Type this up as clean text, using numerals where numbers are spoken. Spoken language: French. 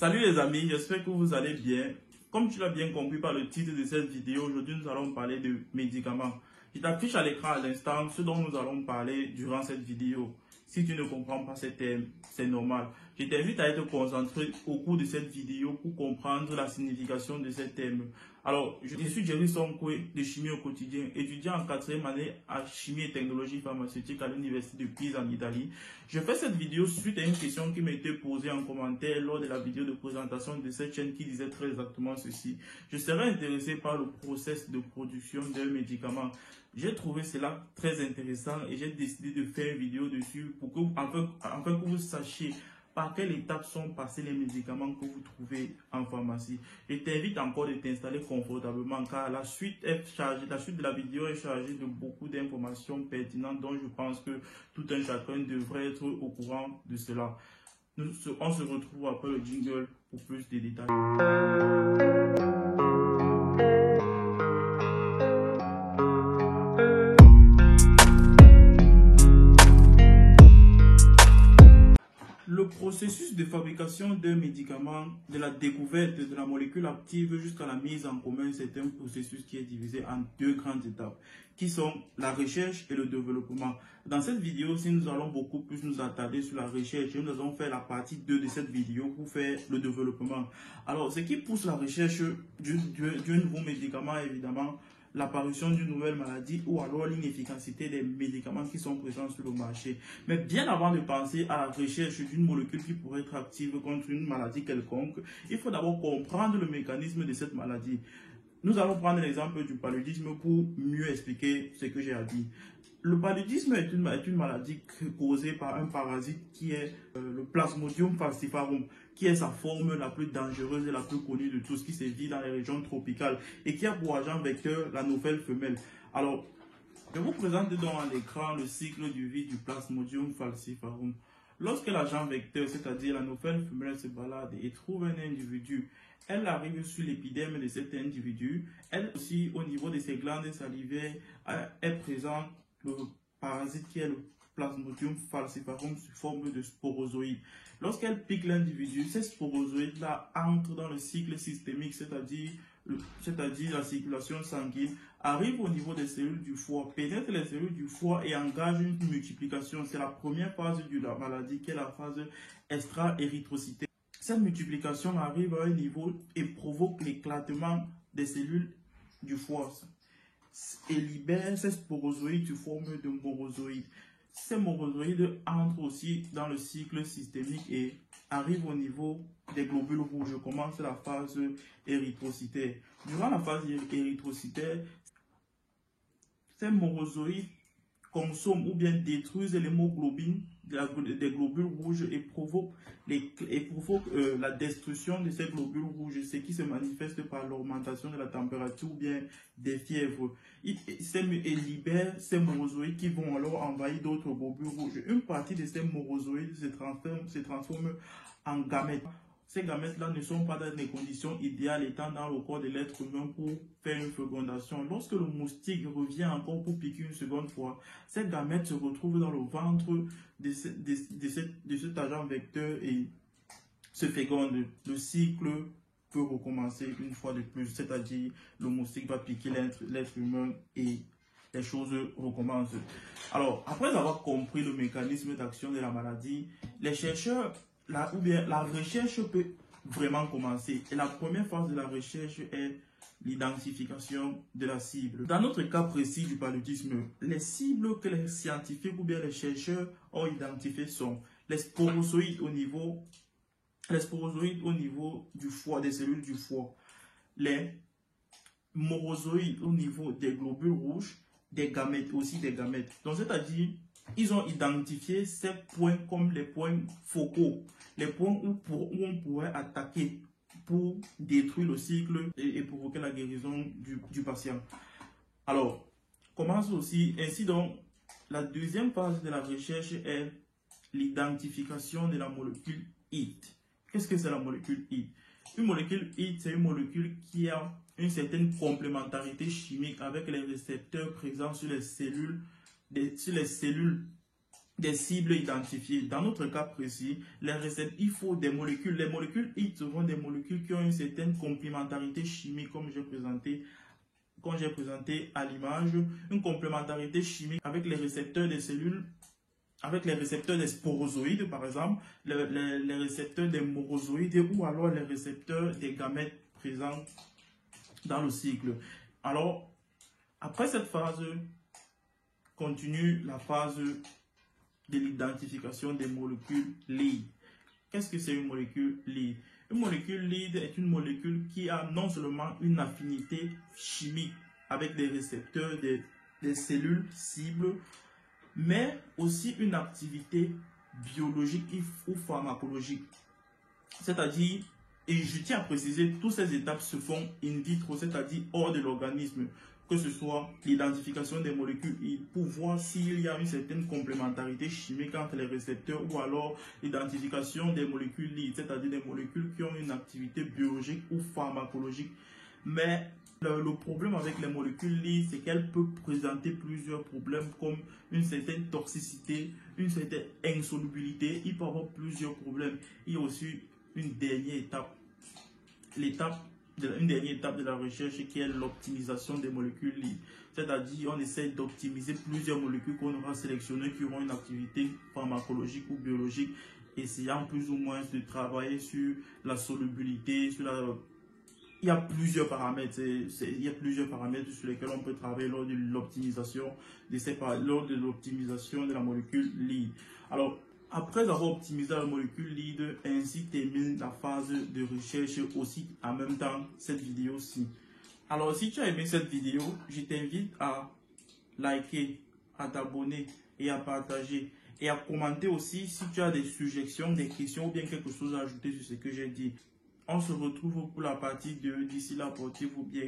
Salut les amis, j'espère que vous allez bien. Comme tu l'as bien compris par le titre de cette vidéo, aujourd'hui nous allons parler de médicaments. Je t'affiche à l'écran à l'instant ce dont nous allons parler durant cette vidéo. Si tu ne comprends pas ces thèmes, c'est normal. Je t'invite à être concentré au cours de cette vidéo pour comprendre la signification de ces thèmes. Alors, je suis Jerry Sonkwe de Chimie au quotidien, étudiant en 4e année à Chimie et Technologie pharmaceutique à l'Université de Pise en Italie. Je fais cette vidéo suite à une question qui m'a été posée en commentaire lors de la vidéo de présentation de cette chaîne qui disait très exactement ceci. Je serais intéressé par le process de production d'un médicament. J'ai trouvé cela très intéressant et j'ai décidé de faire une vidéo dessus pour que, afin que vous sachiez par quelle étape sont passés les médicaments que vous trouvez en pharmacie. Je t'invite encore de t'installer confortablement car la suite de la vidéo est chargée de beaucoup d'informations pertinentes dont je pense que tout un chacun devrait être au courant de cela. On se retrouve après le jingle pour plus de détails. Le processus de fabrication d'un médicament, de la découverte de la molécule active jusqu'à la mise en commun, c'est un processus qui est divisé en deux grandes étapes, qui sont la recherche et le développement. Dans cette vidéo, si nous allons beaucoup plus nous attarder sur la recherche, nous allons faire la partie 2 de cette vidéo pour faire le développement. Alors, ce qui pousse la recherche d'un nouveau médicament, évidemment, l'apparition d'une nouvelle maladie ou alors l'inefficacité des médicaments qui sont présents sur le marché. Mais bien avant de penser à la recherche d'une molécule qui pourrait être active contre une maladie quelconque, il faut d'abord comprendre le mécanisme de cette maladie. Nous allons prendre l'exemple du paludisme pour mieux expliquer ce que j'ai à dire. Le paludisme est une maladie causée par un parasite qui est le Plasmodium falciparum, qui est sa forme la plus dangereuse et la plus connue de tous, qui se vit dans les régions tropicales et qui a pour agent vecteur la nouvelle femelle. Alors, je vous présente donc à l'écran le cycle de vie du Plasmodium falciparum. Lorsque l'agent vecteur, c'est-à-dire la nouvelle femelle, se balade et trouve un individu, elle arrive sur l'épiderme de cet individu. Elle aussi, au niveau de ses glandes salivaires, est présent le parasite qui est le Plasmodium falciparum sous forme de sporozoïdes. Lorsqu'elle pique l'individu, ces sporozoïdes-là entrent dans le cycle systémique, c'est-à-dire la circulation sanguine, arrivent au niveau des cellules du foie, pénètrent les cellules du foie et engagent une multiplication. C'est la première phase de la maladie qui est la phase extra-érythrocytaire. Cette multiplication arrive à un niveau et provoque l'éclatement des cellules du foie et libère ces sporozoïdes sous forme de morozoïdes. Ces morozoïdes entrent aussi dans le cycle systémique et arrivent au niveau des globules rouges. Commence la phase érythrocytaire. Durant la phase érythrocytaire, ces morozoïdes consomment ou bien détruisent l'hémoglobine des globules rouges et provoquent la destruction de ces globules rouges, ce qui se manifeste par l'augmentation de la température ou bien des fièvres. Et libère ces morozoïdes qui vont alors envahir d'autres globules rouges. Une partie de ces morozoïdes se transforme en gamètes. Ces gamètes-là ne sont pas dans les conditions idéales étant dans le corps de l'être humain pour faire une fécondation. Lorsque le moustique revient encore pour piquer une seconde fois, ces gamètes se retrouvent dans le ventre de cet agent vecteur et se fécondent. Le cycle peut recommencer une fois de plus, c'est-à-dire le moustique va piquer l'être humain et les choses recommencent. Alors, après avoir compris le mécanisme d'action de la maladie, les chercheurs la recherche peut vraiment commencer. Et la première phase de la recherche est l'identification de la cible. Dans notre cas précis du paludisme, les cibles que les scientifiques ou bien les chercheurs ont identifiées sont les sporozoïdes au niveau du foie, des cellules du foie, les morozoïdes au niveau des globules rouges, des gamètes, aussi des gamètes. Donc, c'est-à-dire, ils ont identifié ces points comme les points focaux, les points où on pourrait attaquer pour détruire le cycle et provoquer la guérison du patient. Alors, commence aussi, ainsi donc, la deuxième phase de la recherche est l'identification de la molécule HIT. Qu'est-ce que c'est la molécule HIT? Une molécule HIT, c'est une molécule qui a une certaine complémentarité chimique avec les récepteurs présents sur les cellules des cibles identifiées. Dans notre cas précis, il faut des molécules. Les molécules IT seront des molécules qui ont une certaine complémentarité chimique, comme j'ai présenté à l'image, une complémentarité chimique avec les récepteurs des cellules, avec les récepteurs des sporozoïdes, par exemple, les récepteurs des morozoïdes ou alors les récepteurs des gamètes présents dans le cycle. Alors, après cette phase, continue la phase de l'identification des molécules lead. Qu'est-ce que c'est une molécule lead? Une molécule lead est une molécule qui a non seulement une affinité chimique avec des récepteurs des cellules cibles, mais aussi une activité biologique ou pharmacologique. C'est-à-dire, et je tiens à préciser, toutes ces étapes se font in vitro, c'est-à-dire hors de l'organisme, que ce soit l'identification des molécules pour voir s'il y a une certaine complémentarité chimique entre les récepteurs ou alors l'identification des molécules lead, c'est-à-dire des molécules qui ont une activité biologique ou pharmacologique. Mais le problème avec les molécules lead, c'est qu'elles peuvent présenter plusieurs problèmes comme une certaine toxicité, une certaine insolubilité. Il peut y avoir plusieurs problèmes. Il y a aussi une dernière étape, une dernière étape de la recherche qui est l'optimisation des molécules lead. C'est-à-dire, on essaie d'optimiser plusieurs molécules qu'on aura sélectionnées qui auront une activité pharmacologique ou biologique, essayant plus ou moins de travailler sur la solubilité, sur la... Il y a plusieurs paramètres, sur lesquels on peut travailler lors de l'optimisation de la molécule lead. Alors, après avoir optimisé la molécule lead, ainsi termine la phase de recherche aussi en même temps cette vidéo-ci. Alors, si tu as aimé cette vidéo, je t'invite à liker, à t'abonner et à partager. Et à commenter aussi si tu as des suggestions, des questions ou bien quelque chose à ajouter sur ce que j'ai dit. On se retrouve pour la partie 2. D'ici là, portez-vous bien.